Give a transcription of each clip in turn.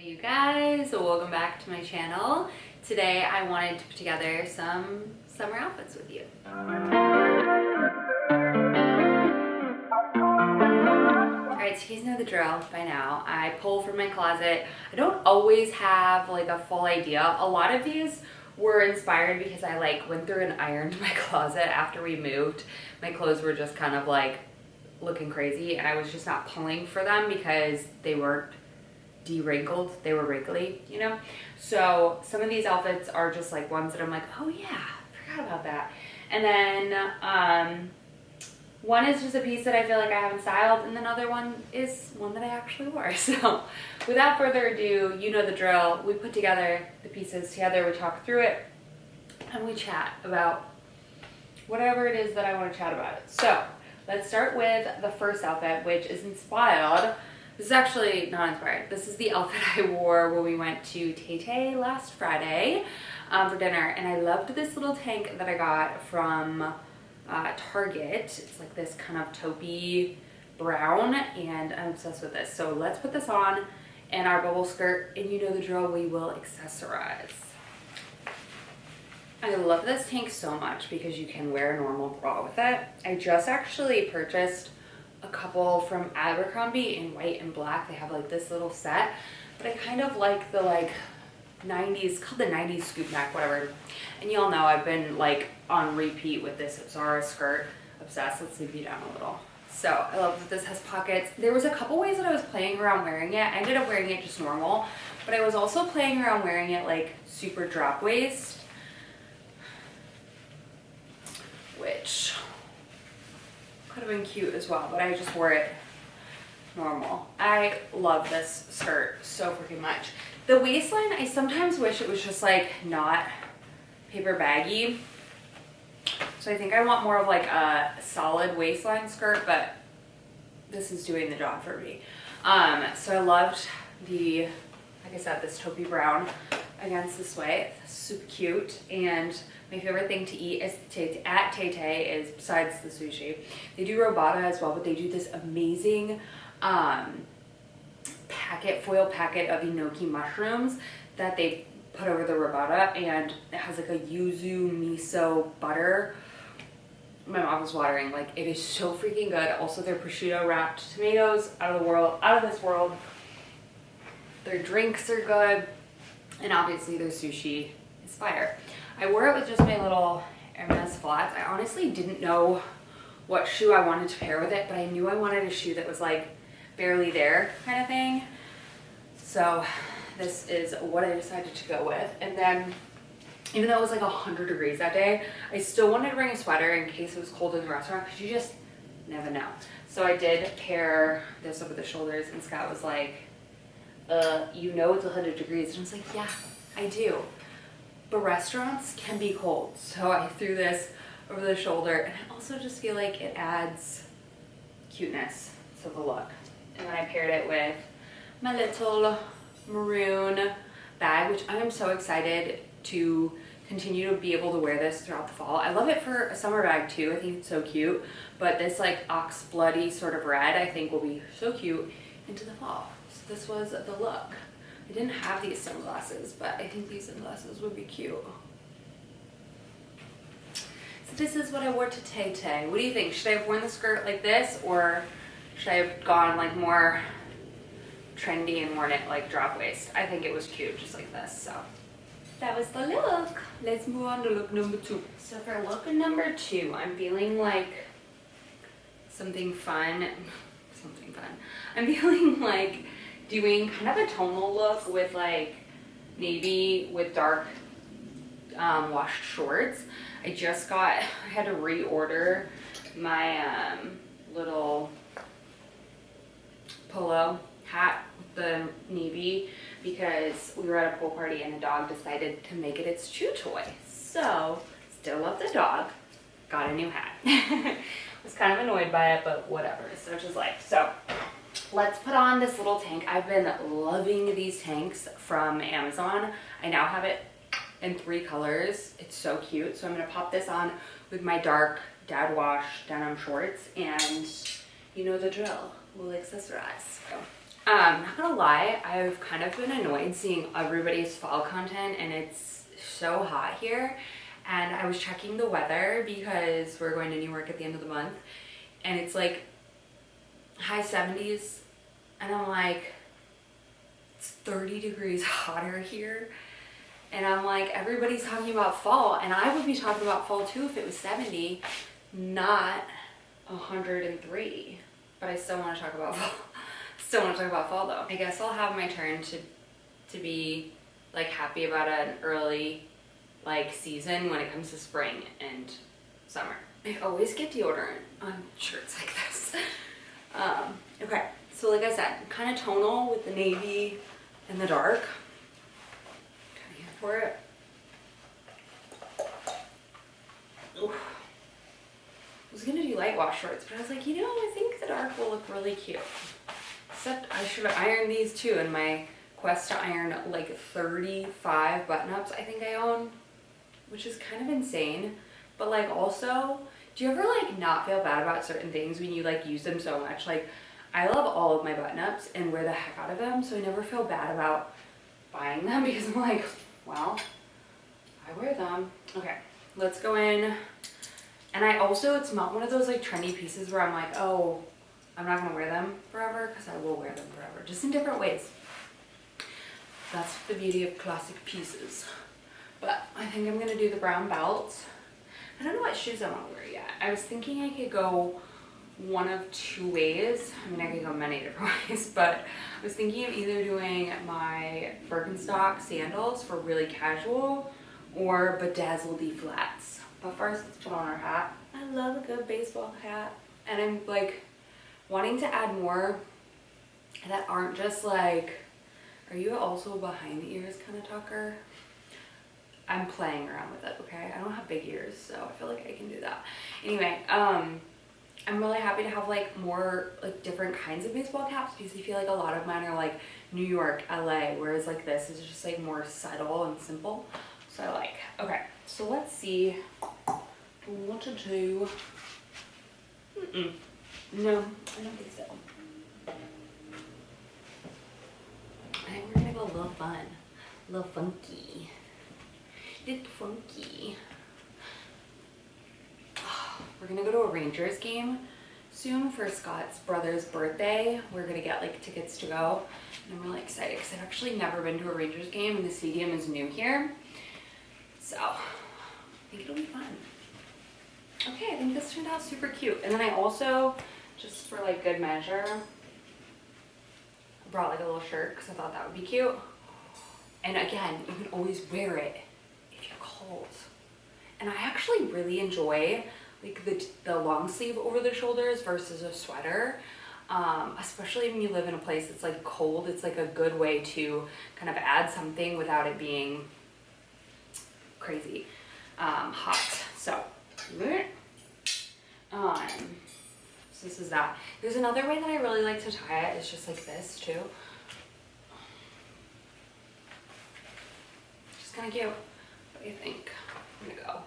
You guys, welcome back to my channel. Today I wanted to put together some summer outfits with you. Alright, so you guys know the drill by now. I pull from my closet. I don't always have like a full idea. A lot of these were inspired because I went through and ironed my closet after we moved. My clothes were just kind of looking crazy and I was just not pulling for them because they weren't de-wrinkled, they were wrinkly, you know? So some of these outfits are just ones that I'm like, oh yeah, I forgot about that. And then one is just a piece that I feel like I haven't styled, and then another one is one that I actually wore. So without further ado, you know the drill. We put together the pieces together, we talk through it, and we chat about whatever it is that I want to chat about. So let's start with the first outfit, which is inspired. This is actually not inspired. This is the outfit I wore when we went to Tay Tay last Friday for dinner. And I loved this little tank that I got from Target. It's like this kind of taupey brown and I'm obsessed with this. So let's put this on and our bubble skirt, and you know the drill, we will accessorize. I love this tank so much because you can wear a normal bra with it. I just actually purchased a couple from Abercrombie in white and black. They have this little set, but I kind of like the 90s, called the 90s scoop neck, whatever. And y'all know I've been on repeat with this Zara skirt, obsessed. Let's leave you down a little. So I love that this has pockets. There was a couple ways that I was playing around wearing it. I ended up wearing it just normal, but I was also playing around wearing it super drop waist, which could have been cute as well, but I just wore it normal. I love this skirt so freaking much. The waistline, I sometimes wish it was just not paper baggy. So I think I want more of a solid waistline skirt, but this is doing the job for me. So I loved the, like I said, this taupey brown against the suede. Super cute. And my favorite thing to eat is at Tay Tay is, besides the sushi, they do robata as well, but they do this amazing foil packet of enoki mushrooms that they put over the robata, and it has a yuzu miso butter. My mouth is watering. It is so freaking good. Also, their prosciutto wrapped tomatoes, out of this world. Their drinks are good, and obviously their sushi is fire. I wore it with just my little Hermes flats. I honestly didn't know what shoe I wanted to pair with it, but I knew I wanted a shoe that was barely there kind of thing. So this is what I decided to go with. And then even though it was 100 degrees that day, I still wanted to bring a sweater in case it was cold in the restaurant, because you just never know. So I did pair this over the shoulders, and Scott was like, you know it's 100 degrees. And I was like, yeah, I do. But restaurants can be cold. So I threw this over the shoulder, and I also just feel like it adds cuteness to the look. And then I paired it with my little maroon bag, which I am so excited to continue to be able to wear this throughout the fall. I love it for a summer bag too. I think it's so cute. But this ox bloody sort of red I think will be so cute into the fall. So this was the look. I didn't have these sunglasses, but I think these sunglasses would be cute. So this is what I wore to Tay Tay. What do you think? Should I have worn the skirt like this, or should I have gone more trendy and worn it drop waist? I think it was cute just like this. So that was the look. Let's move on to look number 2. So for look number 2, I'm feeling something fun. I'm feeling doing kind of a tonal look with navy with dark washed shorts. I had to reorder my little polo hat with the navy because we were at a pool party and the dog decided to make it its chew toy. So still love the dog, got a new hat. Was kind of annoyed by it, but whatever, such is life. So let's put on this little tank. I've been loving these tanks from Amazon. I now have it in 3 colors. It's so cute. So I'm gonna pop this on with my dark dad wash denim shorts, and you know the drill. We'll accessorize. So Not gonna lie, I've kind of been annoyed seeing everybody's fall content and it's so hot here. And I was checking the weather because we're going to New York at the end of the month and it's like high 70s and I'm like, it's 30 degrees hotter here. And I'm like, everybody's talking about fall and I would be talking about fall too if it was 70, not 103. But I still want to talk about fall. Still want to talk about fall though. I guess I'll have my turn to be like happy about an early like season when it comes to spring and summer. I always get deodorant on shirts like this. Okay, so like I said, kind of tonal with the navy and the dark. Kind of here for it. Oof. I was gonna do light wash shorts, but I was like, you know, I think the dark will look really cute. Except I should have ironed these too in my quest to iron like 35 button-ups I think I own, which is kind of insane. But like also, do you ever like not feel bad about certain things when you like use them so much? Like I love all of my button-ups and wear the heck out of them, so I never feel bad about buying them because I'm like, well, I wear them. Okay, let's go in. And I also, it's not one of those like trendy pieces where I'm like, oh, I'm not gonna wear them forever, because I will wear them forever, just in different ways. That's the beauty of classic pieces. But I think I'm gonna do the brown belts. I don't know what shoes I want to wear yet. I was thinking I could go one of two ways. I mean, I could go many different ways, but I was thinking of either doing my Birkenstock sandals for really casual or bedazzled flats. But first, let's put on our hat. I love a good baseball hat. And I'm like wanting to add more that aren't just like, are you also behind the ears kind of talker? I'm playing around with it, okay? I don't have big ears, so I feel like I can do that. Anyway, I'm really happy to have like more like different kinds of baseball caps because I feel like a lot of mine are like New York, LA, whereas like this is just like more subtle and simple. So I like, okay, so let's see what to do. No, I don't think so. I think we're gonna go a little fun, a little funky. It's funky. We're gonna go to a Rangers game soon for Scott's brother's birthday. We're gonna get like tickets to go. And I'm really excited because I've actually never been to a Rangers game and the stadium is new here. So I think it'll be fun. Okay, I think this turned out super cute. And then I also, just for like good measure, brought like a little shirt because I thought that would be cute. And again, you can always wear it if you're cold. And I actually really enjoy like the long sleeve over the shoulders versus a sweater. Especially when you live in a place that's like cold, it's like a good way to kind of add something without it being crazy hot. So this is that. There's another way that I really like to tie it. It's just like this too. Just kind of cute. What do you think? I'm gonna go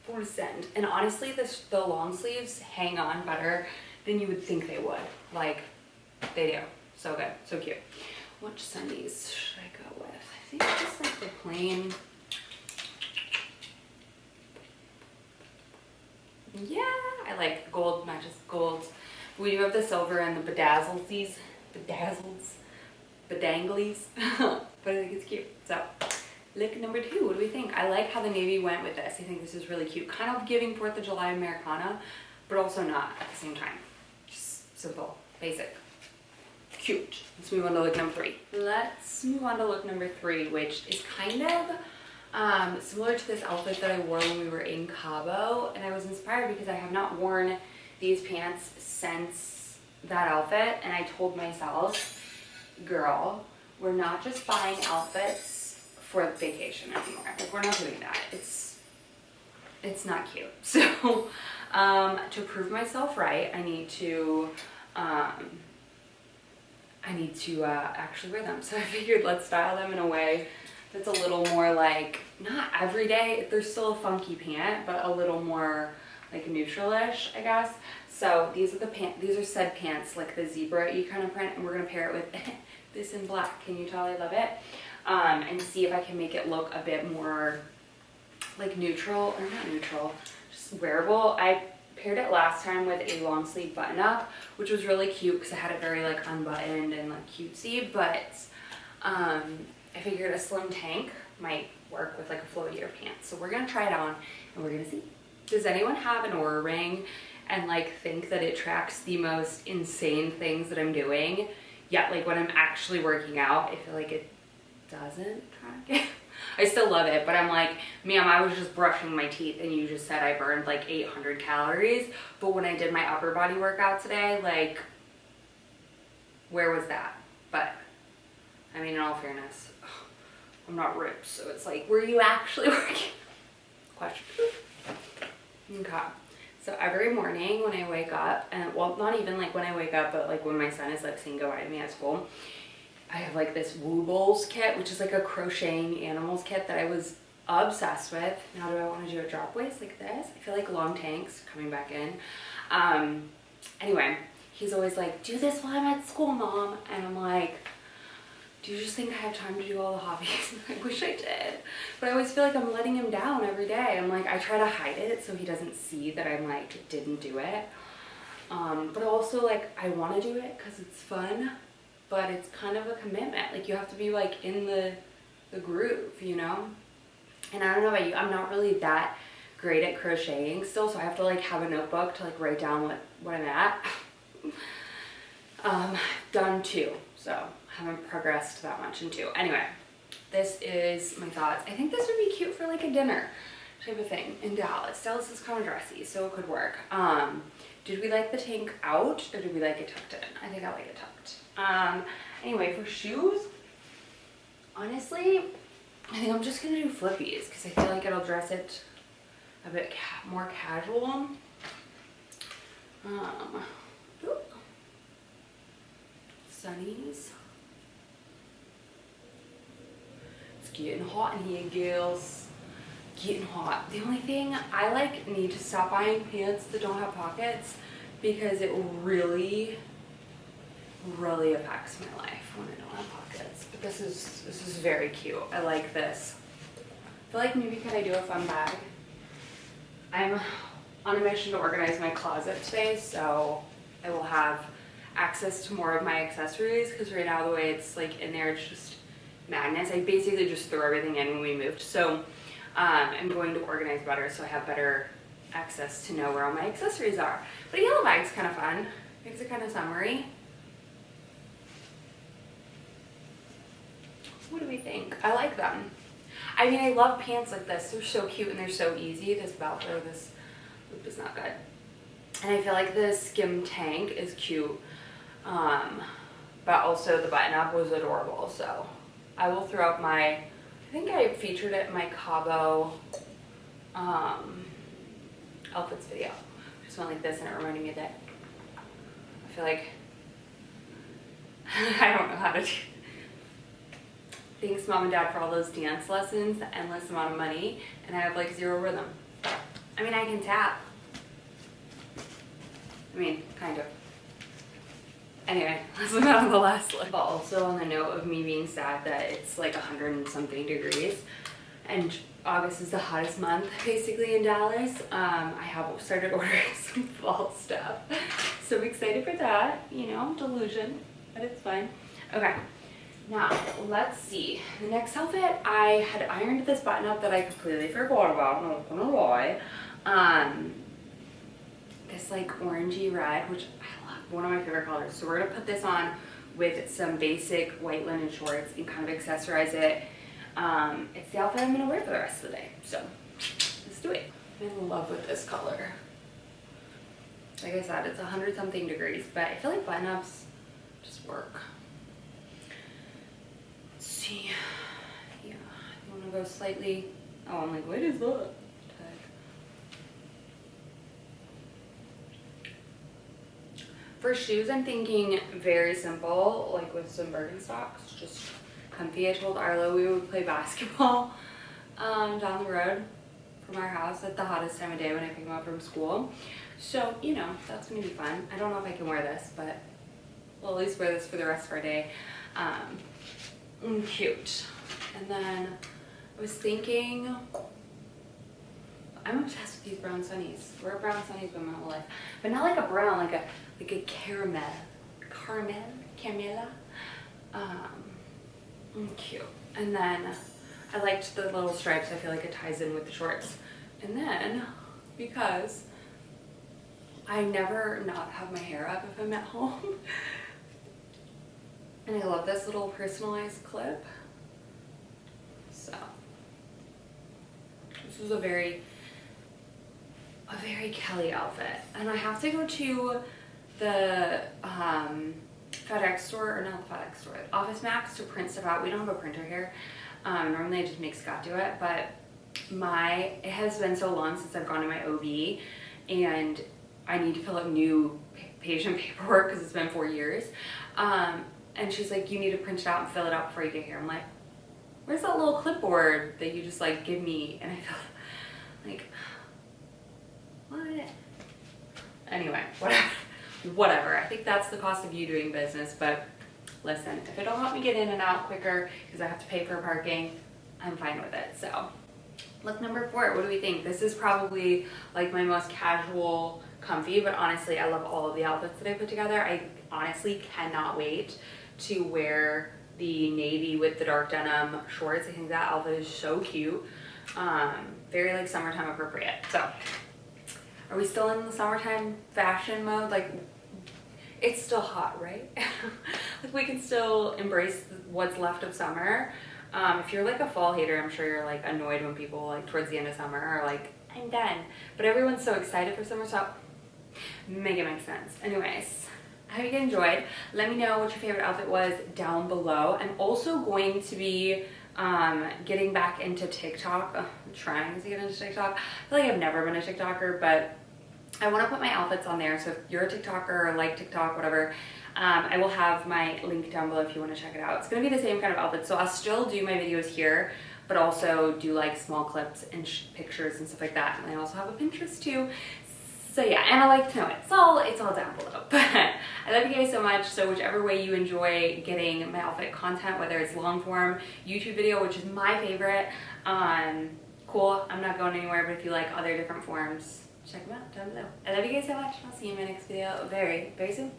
for send. And honestly, the long sleeves hang on better than you would think they would. Like they do. So good, so cute. Which sunnies should I go with? I think just like the plain. Yeah, I like the gold, matches gold. We do have the silver and the bedazzles, bedanglies, but I think it's cute. So look number 2, what do we think? I like how the navy went with this. I think this is really cute. Kind of giving 4th of July Americana, but also not at the same time. Just simple, basic, cute. Let's move on to look number 3. Let's move on to look number 3, which is kind of similar to this outfit that I wore when we were in Cabo, and I was inspired because I have not worn these pants since that outfit, and I told myself, girl, we're not just buying outfits for vacation anymore. Like, we're not doing that. It's not cute. So to prove myself right, I need to actually wear them. So I figured let's style them in a way that's a little more like, not everyday, there's still a funky pant, but a little more like neutralish, I guess. So these are the pants, these are said pants, like the zebra-y kind of print, and we're gonna pair it with this in black. Can you tell I love it? And see if I can make it look a bit more like neutral, or not neutral, just wearable. I paired it last time with a long sleeve button up, which was really cute because I had it very like unbuttoned and like cutesy, but I figured a slim tank might work with like a floatier pants. So we're gonna try it on and we're gonna see. Does anyone have an Oura ring and like think that it tracks the most insane things that I'm doing? Yet like when I'm actually working out, I feel like it doesn't track it. I still love it, but I'm like, ma'am, I was just brushing my teeth and you just said I burned like 800 calories. But when I did my upper body workout today, like, where was that? But I mean, in all fairness, I'm not ripped, so it's like, were you actually working? Question. Okay. So every morning when I wake up, and well, not even like when I wake up, but like when my son is like saying goodbye to me at school, I have like this Woobles kit, which is like a crocheting animals kit that I was obsessed with. Now do I want to do a drop waist like this? I feel like long tanks coming back in. Anyway, he's always like, do this while I'm at school, Mom. And I'm like, do you just think I have time to do all the hobbies? I wish I did. But I always feel like I'm letting him down every day. I'm like, I try to hide it so he doesn't see that I'm like, didn't do it. But also like, I want to do it because it's fun, but it's kind of a commitment. Like you have to be like in the groove, you know? And I don't know about you, I'm not really that great at crocheting still, so I have to like have a notebook to like write down what I'm at. Done 2, so haven't progressed that much in 2. Anyway, this is my thoughts. I think this would be cute for like a dinner type of thing in Dallas. Dallas is kind of dressy, so it could work. Did we like the tank out or did we like it tucked in? I think I like it tucked. Anyway, for shoes, honestly, I think I'm just gonna do flippies because I feel like it'll dress it a bit more casual. Sunnies. It's getting hot in here, girls. Getting hot. The only thing, I like need to stop buying pants that don't have pockets because it really affects my life when I don't have pockets. But this is very cute. I like this. I feel like maybe could I do a fun bag? I'm on a mission to organize my closet today, so I will have access to more of my accessories because right now the way it's like in there, it's just madness. I basically just threw everything in when we moved. So I'm going to organize better so I have better access to know where all my accessories are. But a yellow bag's kind of fun. Makes it kind of summery. What do we think? I like them. I mean, I love pants like this. They're so cute and they're so easy. This belt or this loop is not good. And I feel like the skim tank is cute. But also the button up was adorable. So I will throw up my, I think I featured it in my Cabo outfits video. Just went like this and it reminded me of that. I feel like I don't know how to do. Thanks Mom and Dad for all those dance lessons, the endless amount of money, and I have like 0 rhythm. I mean, I can tap. I mean, kind of. Anyway, let's move on to the last look. But also on the note of me being sad that it's like 100 and something degrees, and August is the hottest month basically in Dallas. I have started ordering some fall stuff, so I'm excited for that. You know, delusion, but it's fine. Okay. Now, let's see. The next outfit, I had ironed this button up that I completely forgot about, I'm not gonna lie. This like orangey red, which I love, one of my favorite colors. So we're gonna put this on with some basic white linen shorts and kind of accessorize it. It's the outfit I'm gonna wear for the rest of the day. So, let's do it. I'm in love with this color. Like I said, it's 100 something degrees, but I feel like button ups just work. Yeah, you want to go slightly, oh, I'm like, what is that tag? For shoes, I'm thinking very simple, like with some Birkenstocks, just comfy. I told Arlo we would play basketball down the road from our house at the hottest time of day when I pick him up from school. So, you know, that's gonna be fun. I don't know if I can wear this, but we'll at least wear this for the rest of our day. Cute. And then I was thinking, I'm obsessed with these brown sunnies. We're brown sunnies been my whole life, but not like a brown, like a caramel, caramella. Cute. And then I liked the little stripes. I feel like it ties in with the shorts. And then because I never not have my hair up if I'm at home, and I love this little personalized clip. So this is a very Kelly outfit. And I have to go to the FedEx store, or not the FedEx store, Office Max to print stuff out. We don't have a printer here. Normally I just make Scott do it, but it has been so long since I've gone to my OB, and I need to fill out new patient paperwork because it's been 4 years. And she's like, you need to print it out and fill it out before you get here. I'm like, where's that little clipboard that you just like give me? And I feel like, what? Anyway, whatever. I think that's the cost of you doing business, but listen, if it'll help me get in and out quicker because I have to pay for parking, I'm fine with it. So look number 4, what do we think? This is probably like my most casual, comfy, but honestly, I love all of the outfits that I put together. I honestly cannot wait to wear the navy with the dark denim shorts. I think that outfit is so cute. Very like summertime appropriate. So are we still in the summertime fashion mode? Like, it's still hot, right? Like, we can still embrace what's left of summer. If you're like a fall hater, I'm sure you're like annoyed when people like towards the end of summer are like, I'm done. But everyone's so excited for summer, so make it make sense. Anyways, I hope you guys enjoyed. Let me know what your favorite outfit was down below. I'm also going to be getting back into TikTok. I'm trying to get into TikTok. I feel like I've never been a TikToker, but I want to put my outfits on there. So if you're a TikToker or like TikTok, whatever, I will have my link down below if you want to check it out. It's going to be the same kind of outfit. So I'll still do my videos here, but also do like small clips and pictures and stuff like that. And I also have a Pinterest too. So yeah, and I like to know it. It's all down below. But I love you guys so much. So whichever way you enjoy getting my outfit content, whether it's long form, YouTube video, which is my favorite, cool. I'm not going anywhere, but if you like other different forms, check them out down below. I love you guys so much. I'll see you in my next video very, very soon.